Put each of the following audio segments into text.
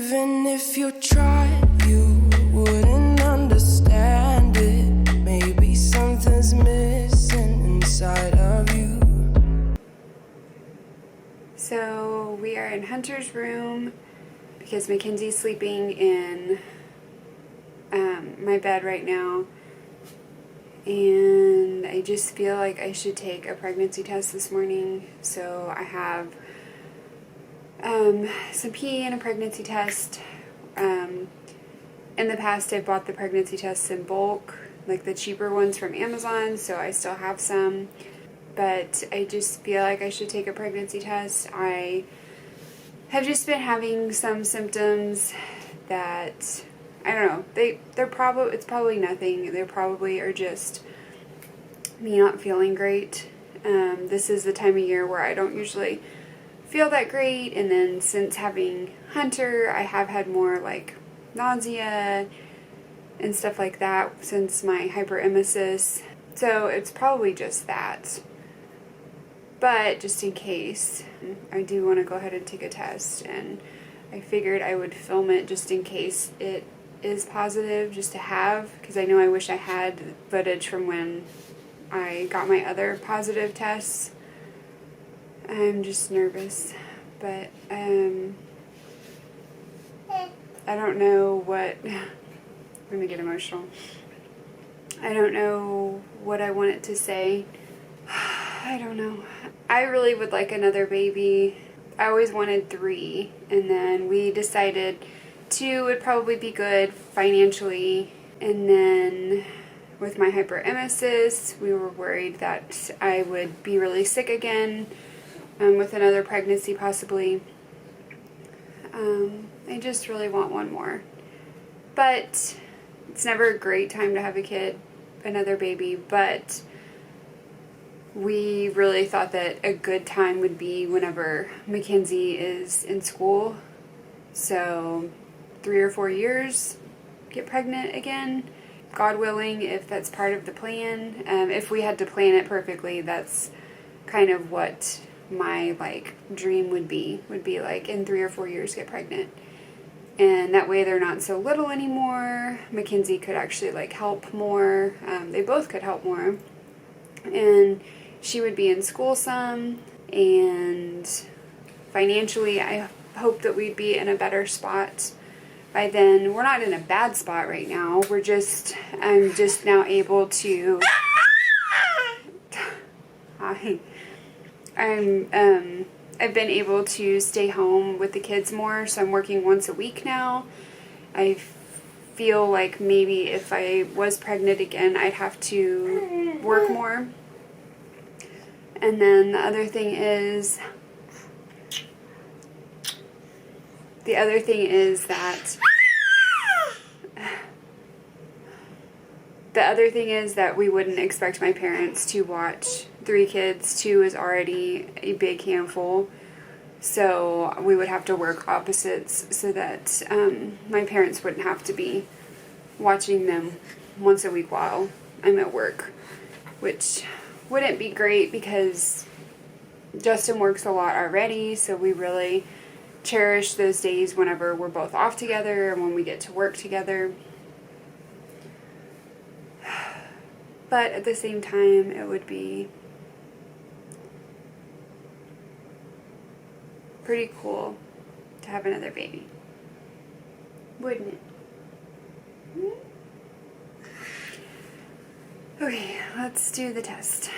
Even if you tried, you wouldn't understand it. Maybe something's missing inside of you. So we are in Hunter's room because Mackenzie's sleeping in my bed right now. And I just feel like I should take a pregnancy test this morning. So I have some pee and a pregnancy test. In the past, I bought the pregnancy tests in bulk, like the cheaper ones from Amazon, so I still have some. But I just feel like I should take a pregnancy test. I have just been having some symptoms that, I don't know, it's probably nothing. They probably are just me not feeling great. This is the time of year where I don't usually feel that great, and then since having Hunter, I have had more like nausea and stuff like that since my hyperemesis. So it's probably just that. But just in case, I do want to go ahead and take a test, and I figured I would film it just in case it is positive, just to have, because I know I wish I had footage from when I got my other positive tests. I'm just nervous, but I don't know what, I'm gonna get emotional. I don't know what I want it to say. I don't know. I really would like another baby. I always wanted 3, and then we decided 2 would probably be good financially, and then with my hyperemesis, we were worried that I would be really sick again with another pregnancy possibly. I just really want one more. But it's never a great time to have a kid, another baby, but we really thought that a good time would be whenever Mackenzie is in school. So 3 or 4 years, get pregnant again. God willing, if that's part of the plan. If we had to plan it perfectly, that's kind of what my dream would be like in 3 or 4 years get pregnant. And that way they're not so little anymore. Mackenzie could actually help more. They both could help more. And she would be in school some, and financially I hope that we'd be in a better spot by then. We're not in a bad spot right now. I'm just now able to I've been able to stay home with the kids more, so I'm working once a week now. I feel like maybe if I was pregnant again, I'd have to work more. And then the other thing is that we wouldn't expect my parents to watch 3 kids. 2 is already a big handful. So we would have to work opposites so that my parents wouldn't have to be watching them once a week while I'm at work, which wouldn't be great because Justin works a lot already, so we really cherish those days whenever we're both off together and when we get to work together. But at the same time, it would be pretty cool to have another baby. Wouldn't it? Okay, let's do the test.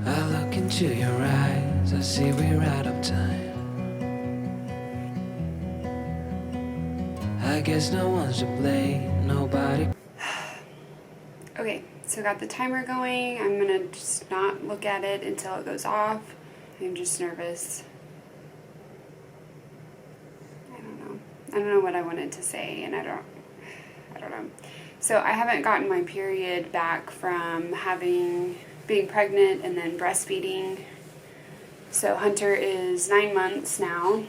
I look into your eyes, I see we're out of time. I guess no one's to blame, nobody. Okay, so got the timer going. I'm gonna just not look at it until it goes off. I'm just nervous. I don't know what I wanted to say, and I don't know. So I haven't gotten my period back from being pregnant and then breastfeeding. So Hunter is 9 months now,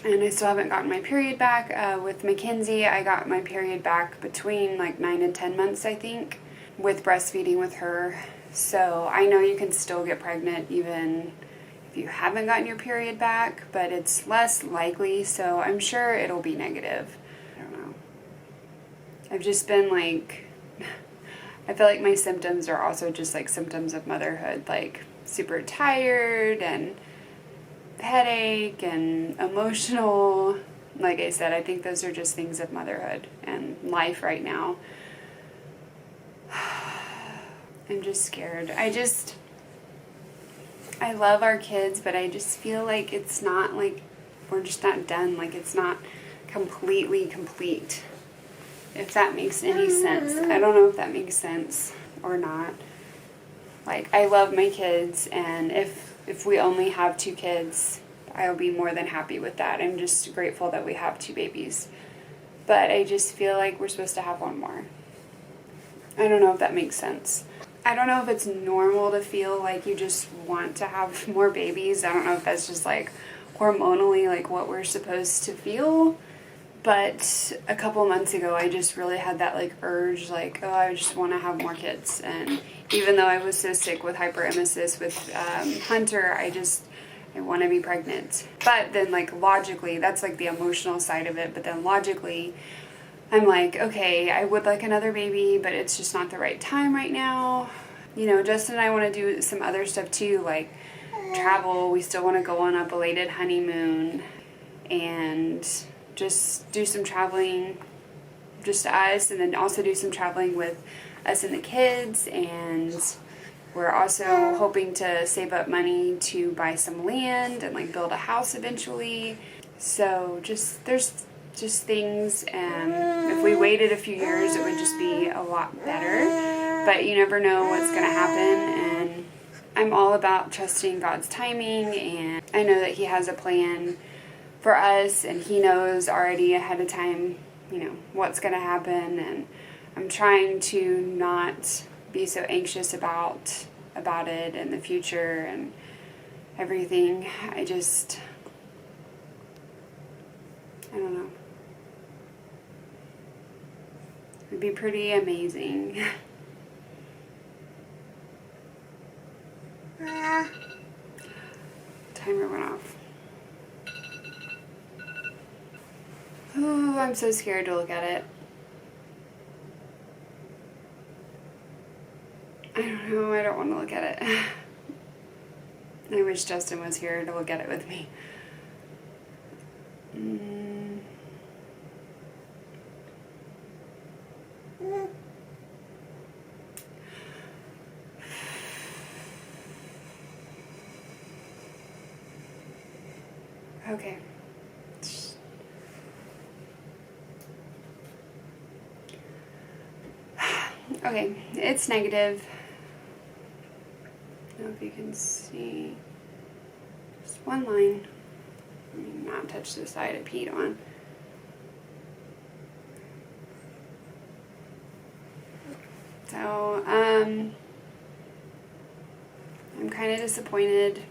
and I still haven't gotten my period back. With Mackenzie, I got my period back between like 9 and 10 months, I think, with breastfeeding with her. So I know you can still get pregnant even if you haven't gotten your period back, but it's less likely, so I'm sure it'll be negative. I don't know. I've just been like, I feel like my symptoms are also just like symptoms of motherhood, like super tired and headache and emotional. Like I said, I think those are just things of motherhood and life right now. I'm just scared. I love our kids, but I just feel like it's not like, we're just not done. Like it's not completely complete. If that makes any sense. I don't know if that makes sense or not. Like, I love my kids, and if we only have 2 kids, I'll be more than happy with that. I'm just grateful that we have 2 babies. But I just feel like we're supposed to have 1 more. I don't know if that makes sense. I don't know if it's normal to feel like you just want to have more babies. I don't know if that's just like hormonally like what we're supposed to feel. But a couple months ago, I just really had that like urge, like, oh, I just want to have more kids. And even though I was so sick with hyperemesis with Hunter, I want to be pregnant. But then like logically, that's like the emotional side of it. But then logically, I'm like, okay, I would like another baby, but it's just not the right time right now. You know, Justin and I want to do some other stuff too, like travel. We still want to go on a belated honeymoon and just do some traveling, just us, and then also do some traveling with us and the kids. And we're also hoping to save up money to buy some land and like build a house eventually. So there's just things, if we waited a few years, it would just be a lot better. But you never know what's going to happen, and I'm all about trusting God's timing, and I know that He has a plan for us, and He knows already ahead of time, you know, what's going to happen. And I'm trying to not be so anxious about it and the future and everything. I don't know. It'd be pretty amazing. Timer went off. Oh, I'm so scared to look at it. I don't know, I don't want to look at it. I wish Justin was here to look at it with me. Okay. Okay, it's negative. I don't know if you can see. Just 1 line. Let me not touch the side I peed on. So, I'm kind of disappointed.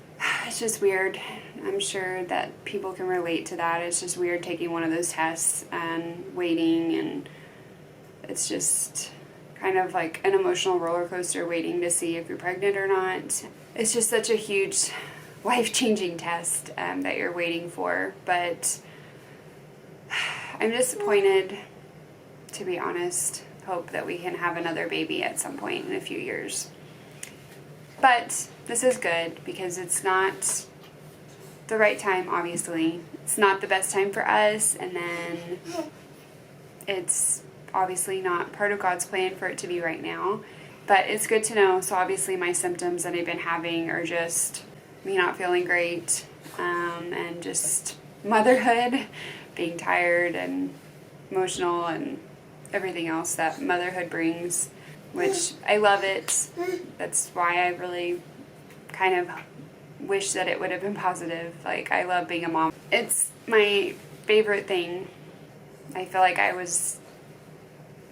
It's just weird. I'm sure that people can relate to that. It's just weird taking one of those tests and waiting, and it's just kind of like an emotional roller coaster waiting to see if you're pregnant or not. It's just such a huge life-changing test that you're waiting for. But I'm disappointed, to be honest. Hope that we can have another baby at some point in a few years. But this is good because it's not the right time, obviously. It's not the best time for us, and then it's obviously not part of God's plan for it to be right now. But it's good to know. So obviously my symptoms that I've been having are just me not feeling great, and just motherhood, being tired and emotional and everything else that motherhood brings, which I love it. That's why I really kind of wish that it would have been positive. Like, I love being a mom. It's my favorite thing. I feel like I was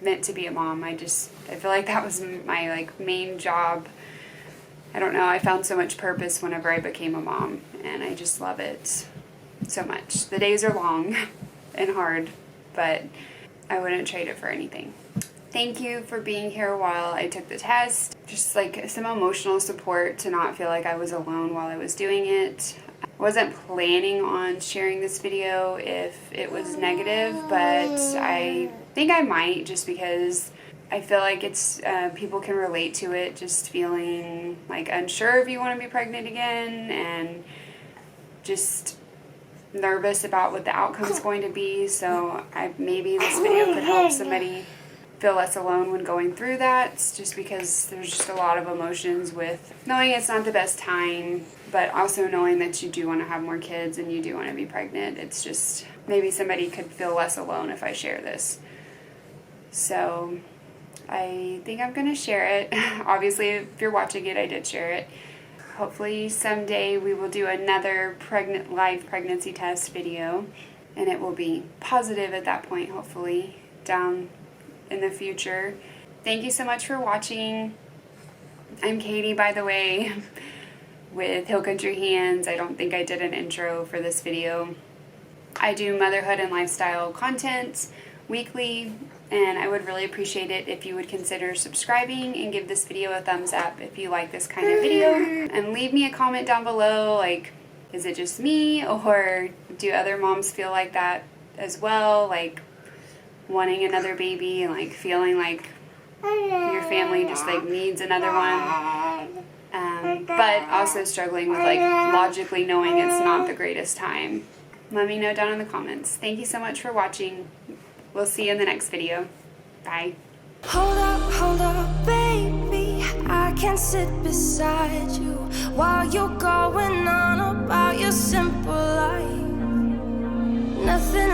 meant to be a mom. I feel like that was my like main job. I don't know, I found so much purpose whenever I became a mom, and I just love it. so much. The days are long and hard, but I wouldn't trade it for anything. Thank you for being here while I took the test. Just like some emotional support to not feel like I was alone while I was doing it. I wasn't planning on sharing this video if it was negative, but I think I might, just because I feel like it's people can relate to it, just feeling like unsure if you want to be pregnant again and just nervous about what the outcome is going to be. So maybe this video could help somebody feel less alone when going through that, just because there's just a lot of emotions with knowing it's not the best time, but also knowing that you do want to have more kids and you do want to be pregnant. It's just, maybe somebody could feel less alone if I share this. So I think I'm going to share it. Obviously, if you're watching it, I did share it. Hopefully someday we will do another live pregnancy test video, and it will be positive at that point, hopefully, down in the future. Thank you so much for watching. I'm Katie, by the way, with Hill Country Hands. I don't think I did an intro for this video. I do motherhood and lifestyle content weekly, and I would really appreciate it if you would consider subscribing and give this video a thumbs up if you like this kind of video. And leave me a comment down below, like, is it just me, or do other moms feel like that as well? Like, wanting another baby and like feeling like your family just like needs another one, but also struggling with like logically knowing it's not the greatest time. Let me know down in the comments. Thank you so much for watching. We'll see you in the next video. Bye. Hold up, baby. I can sit beside you while you're going on about your simple life. Nothing